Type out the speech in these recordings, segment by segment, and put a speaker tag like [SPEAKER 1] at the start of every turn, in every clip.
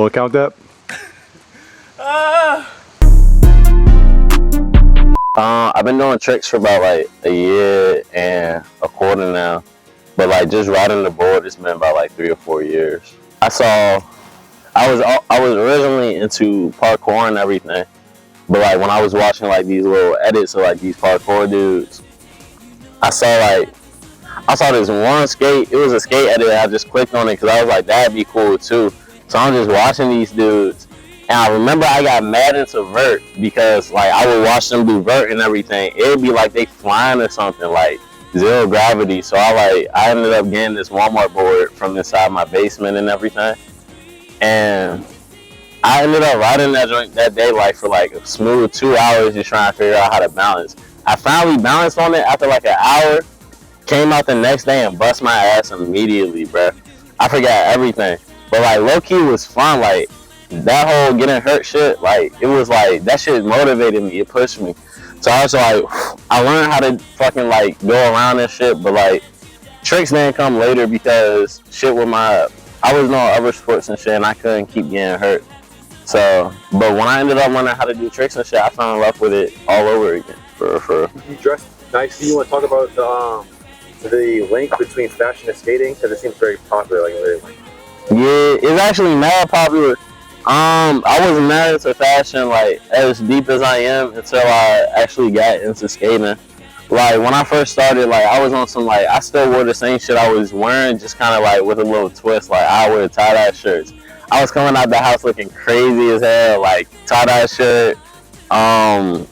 [SPEAKER 1] Want to count that?
[SPEAKER 2] I've been doing tricks for about like a year and a quarter now, but like just riding the board, it's been about like 3 or 4 years. I was originally into parkour and everything, but like when I was watching like these little edits of like these parkour dudes, I saw this one skate. It was a skate edit. I just clicked on it because I was like, that'd be cool too. So I'm just watching these dudes. And I remember I got mad into vert because like I would watch them do vert and everything. It'd be like they flying or something, like zero gravity. So I ended up getting this Walmart board from inside my basement and everything. And I ended up riding that joint that day like for like a smooth 2 hours just trying to figure out how to balance. I finally balanced on it after like an hour. Came out the next day and bust my ass immediately, bruh. I forgot everything. But like low key was fun, like that whole getting hurt shit, like it was like that shit motivated me, it pushed me. So I was like, I learned how to fucking like go around this shit, but like tricks didn't come later because shit with I was doing other sports and shit and I couldn't keep getting hurt. So, but when I ended up learning how to do tricks and shit, I fell in love with it all over again. For
[SPEAKER 1] You dress nicely. You want to talk about the link between fashion and skating? Because it seems very popular, like very linked.
[SPEAKER 2] Yeah, it's actually mad popular. I wasn't mad into fashion like as deep as I am until I actually got into skating. Like when I first started, like I was on some like I still wore the same shit I was wearing, just kind of like with a little twist. Like I wear tie-dye shirts. I was coming out the house looking crazy as hell, like tie-dye shirt,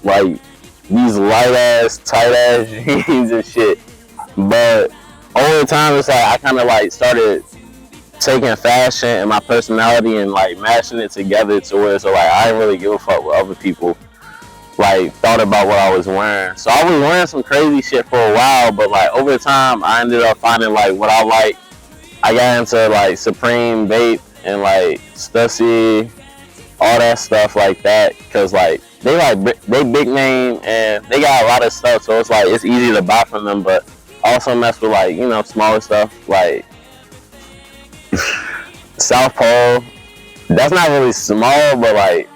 [SPEAKER 2] like these light ass, tight ass jeans and shit. But over time, it's like I kind of like started taking fashion and my personality and like mashing it together to where so like I didn't really give a fuck what other people like thought about what I was wearing. So I was wearing some crazy shit for a while, but like over time I ended up finding like what I like. I got into like Supreme Vape and like Stussy, all that stuff like that, because like they big name and they got a lot of stuff, so it's like it's easy to buy from them, but also mess with like, you know, smaller stuff like South Pole. That's not really small, but like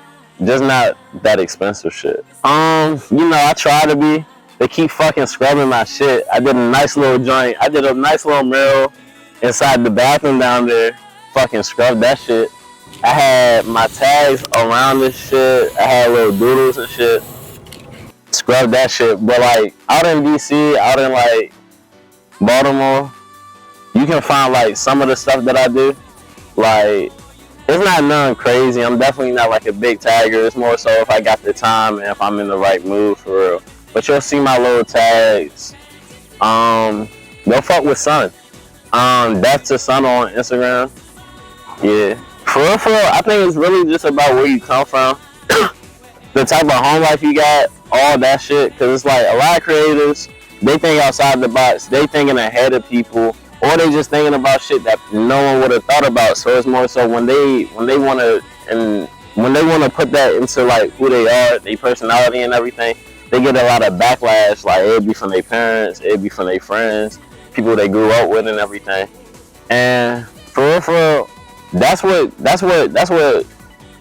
[SPEAKER 2] just not that expensive shit. You know, I try to be. They keep fucking scrubbing my shit. I did a nice little joint. I did a nice little mural inside the bathroom down there. Fucking scrubbed that shit. I had my tags around this shit. I had little doodles and shit. Scrubbed that shit. But like out in DC, out in like Baltimore, you can find like some of the stuff that I do. Like it's not nothing crazy. I'm definitely not like a big tagger. It's more so if I got the time and if I'm in the right mood for real. But you'll see my little tags. Go fuck with Sun. Death to Sun on Instagram. Yeah. For real, I think it's really just about where you come from. The type of home life you got, all that shit. Because it's like a lot of creators, they think outside the box. They thinking ahead of people. Or they just thinking about shit that no one would have thought about. So it's more so when they want to put that into like who they are, their personality and everything, they get a lot of backlash. Like it'd be from their parents, it'd be from their friends, people they grew up with and everything. And for real, that's what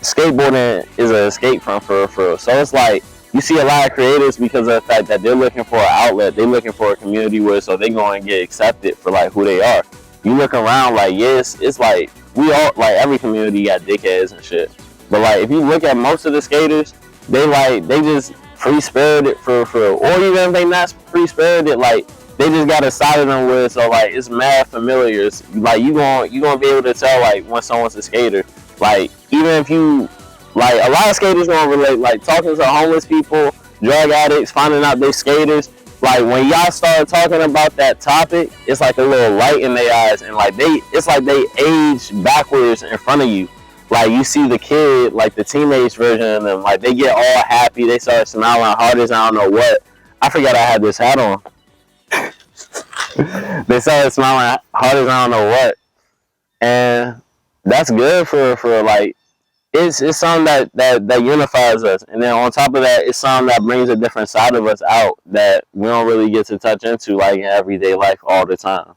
[SPEAKER 2] skateboarding is an escape from for real. So it's like you see a lot of creators because of the fact that they're looking for an outlet, they're looking for a community where so they go and get accepted for like who they are. You look around like yes, it's like we all like every community got dickheads and shit. But like if you look at most of the skaters, they just free spirited for or even if they not free spirited, like they just got a side of them where so like it's mad familiar. It's, like you gonna be able to tell like when someone's a skater. Like even if you like a lot of skaters gonna relate, like talking to homeless people, drug addicts, finding out they're skaters. Like when y'all start talking about that topic, it's like a little light in their eyes, and like it's like they age backwards in front of you. Like you see the kid, like the teenage version of them, like they get all happy, they start smiling hard as I don't know what. I forgot I had this hat on. They started smiling hard as I don't know what, and that's good for like. It's something that unifies us, and then on top of that, it's something that brings a different side of us out that we don't really get to touch into like in everyday life all the time.